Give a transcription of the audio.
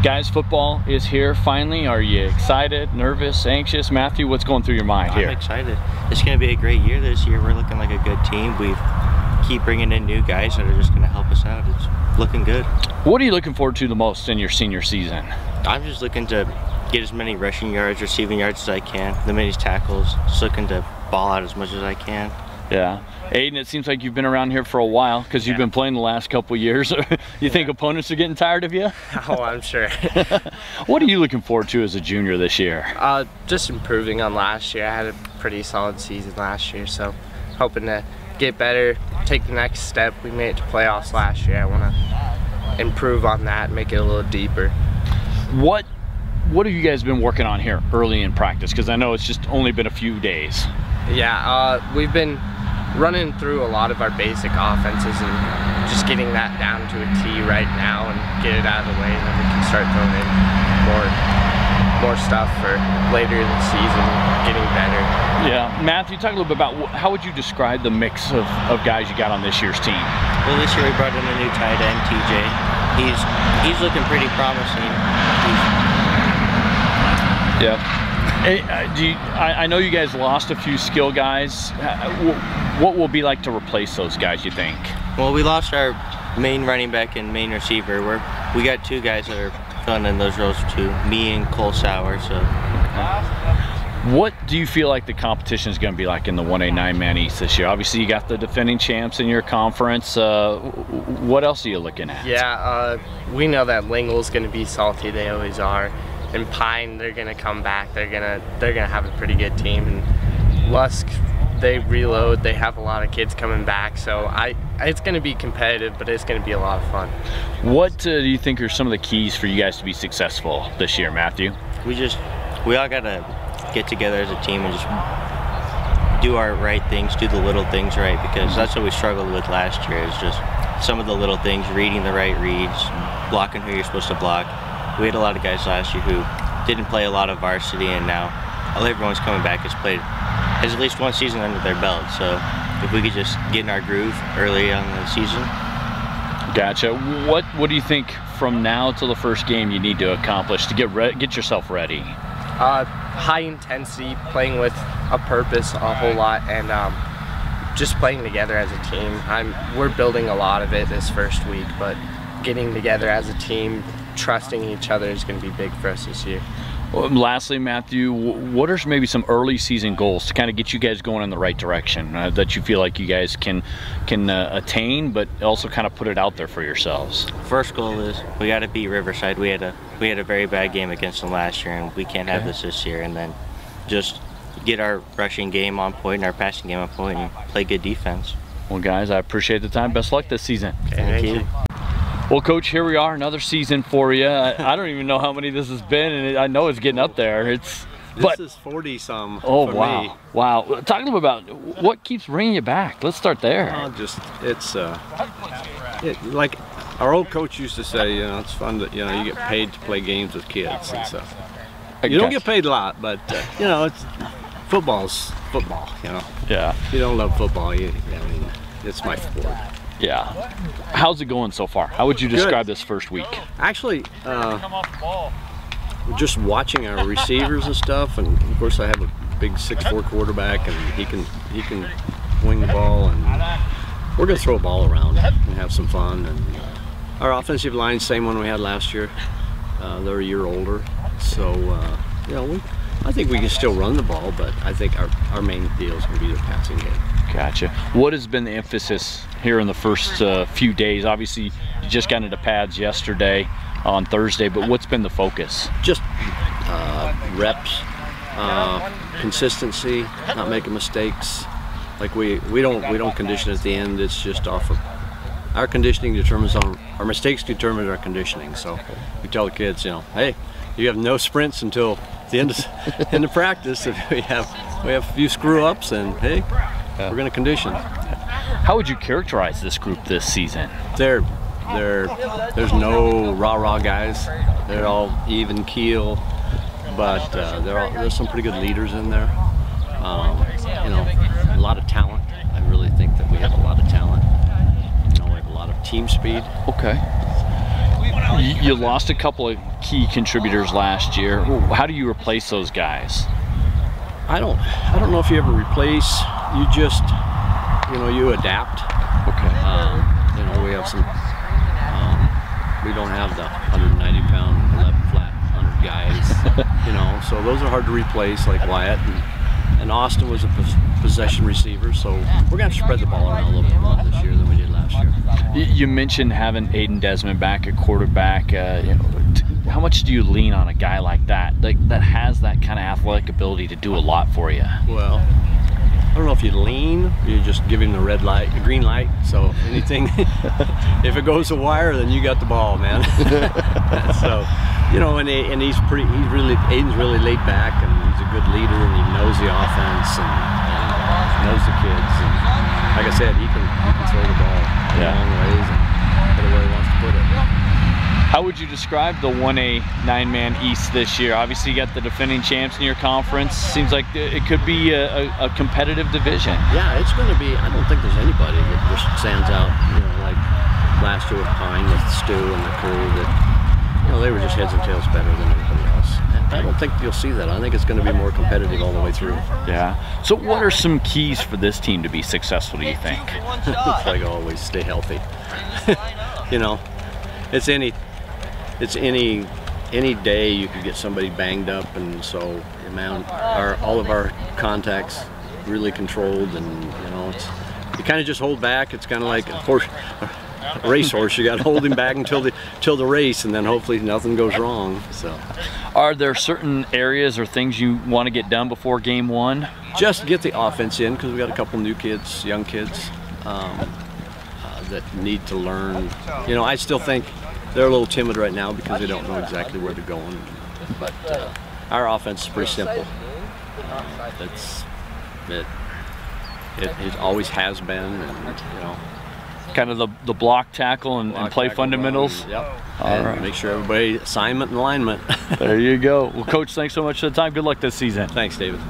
Guys, football is here finally. Are you excited, nervous, anxious? Matthew, what's going through your mind here? I'm excited. It's going to be a great year this year. We're looking like a good team. We keep bringing in new guys that are just going to help us out. It's looking good. What are you looking forward to the most in your senior season? I'm just looking to get as many rushing yards, receiving yards as I can, the many tackles, just looking to ball out as much as I can. Yeah. Ayden, it seems like you've been around here for a while because you've been playing the last couple of years. You think opponents are getting tired of you? Oh, I'm sure. What are you looking forward to as a junior this year? Just improving on last year. I had a pretty solid season last year, so hoping to get better, take the next step. We made it to playoffs last year. I want to improve on that, make it a little deeper. What have you guys been working on here early in practice? Because I know it's just only been a few days. Yeah, we've been running through a lot of our basic offenses and just getting that down to a T right now and get it out of the way, and then we can start throwing in more stuff for later in the season, getting better. Yeah, Matthew, talk a little bit about how would you describe the mix of guys you got on this year's team? Well, this year we brought in a new tight end, TJ. He's looking pretty promising. Yeah. Hey, I know you guys lost a few skill guys. What will it be like to replace those guys, you think? Well, we lost our main running back and main receiver. We got two guys that are filling in those roles too, me and Cole Sauer. So. What do you feel like the competition is going to be like in the 1A 9-man East this year? Obviously, you got the defending champs in your conference. What else are you looking at? Yeah, we know that Lingle's going to be salty. They always are. And Pine, they're gonna come back. They're gonna have a pretty good team. And Lusk, they reload. They have a lot of kids coming back. So it's gonna be competitive, but it's gonna be a lot of fun. What do you think are some of the keys for you guys to be successful this year, Matthew? We all gotta get together as a team and just do our right things, do the little things right, because that's what we struggled with last year. Is just some of the little things, reading the right reads, blocking who you're supposed to block. We had a lot of guys last year who didn't play a lot of varsity, and now everyone's coming back, has at least one season under their belt. So if we could just get in our groove early on the season. Gotcha. What do you think from now till the first game you need to accomplish to get yourself ready? High intensity, playing with a purpose a whole lot, and just playing together as a team. We're building a lot of it this first week, but getting together as a team, trusting each other is going to be big for us this year. Well, lastly, Matthew, what are maybe some early season goals to kind of get you guys going in the right direction that you feel like you guys can attain, but also kind of put it out there for yourselves? First goal is we got to beat Riverside. We had a very bad game against them last year, and we can't have this year. And then just get our rushing game on point and our passing game on point and play good defense. Well, guys, I appreciate the time. Best luck this season. Okay, thank you. Well, Coach, here we are, another season for you. I don't even know how many this has been, and I know it's getting up there. This is 40-some. Oh, for wow. me. Wow. Talk a little about what keeps bringing you back. Let's start there. Like our old coach used to say, it's fun that, you get paid to play games with kids and stuff. You don't get paid a lot, but, football's football, Yeah. If you don't love football, it's my sport. Yeah. How's it going so far? How would you describe this first week? Actually, just watching our receivers and stuff, and of course I have a big 6'4" quarterback, and he can wing the ball, and we're gonna throw a ball around and have some fun. And our offensive line, same one we had last year. They're a year older, so I think we can still run the ball, but I think our main deal is gonna be the passing game. Gotcha. What has been the emphasis here in the first few days? Obviously, you just got into pads yesterday on Thursday, but what's been the focus? Just reps, consistency, not making mistakes. Like we don't condition at the end. It's just off of our conditioning determines our mistakes determine our conditioning. So we tell the kids, hey, you have no sprints until the end of practice. If we have a few screw ups, and hey. We're going to condition. How would you characterize this group this season? There's no rah-rah guys. They're all even keel, but there's some pretty good leaders in there. A lot of talent. I really think that we have a lot of talent. We have a lot of team speed. Okay. You lost a couple of key contributors last year. How do you replace those guys? I don't know if you ever replace. You just, you adapt. Okay. We have some. We don't have the 190-pound 11 flat 100 guys. So those are hard to replace, like Wyatt and Austin was a possession receiver. So we're gonna have to spread the ball around a little bit more this year than we did last year. You mentioned having Ayden Desmond back at quarterback. How much do you lean on a guy like that that has that kind of athletic ability to do a lot for you? Well, I don't know if you lean, you just give him the red light, the green light. So anything, if it goes to wire, then you got the ball, man. So, and Ayden's really laid back, and he's a good leader, and he knows the offense and knows the kids. And like I said, he can throw the ball long ways and put it where he wants to put it. How would you describe the 1A 9-man East this year? Obviously, you got the defending champs in your conference. Seems like it could be a competitive division. Yeah, it's going to be. I don't think there's anybody that just stands out. Like last year with Pine, with Stu and the crew, that they were just heads and tails better than everybody else. I don't think you'll see that. I think it's going to be more competitive all the way through. Yeah. So, what are some keys for this team to be successful? Do you think? It's like always, stay healthy. It's any day you could get somebody banged up, and so all of our contacts really controlled, and you kind of just hold back. It's kind of like a racehorse. You got to hold him back until the race, and then hopefully nothing goes wrong. So, are there certain areas or things you want to get done before game one? Just get the offense in, because we got a couple new kids, young kids, that need to learn. I still think they're a little timid right now because they don't know exactly where they're going. But our offense is pretty simple. It always has been, and kind of the block tackle and play fundamentals. Yep. All right. Make sure everybody assignment and alignment. There you go. Well, Coach, thanks so much for the time. Good luck this season. Thanks, David.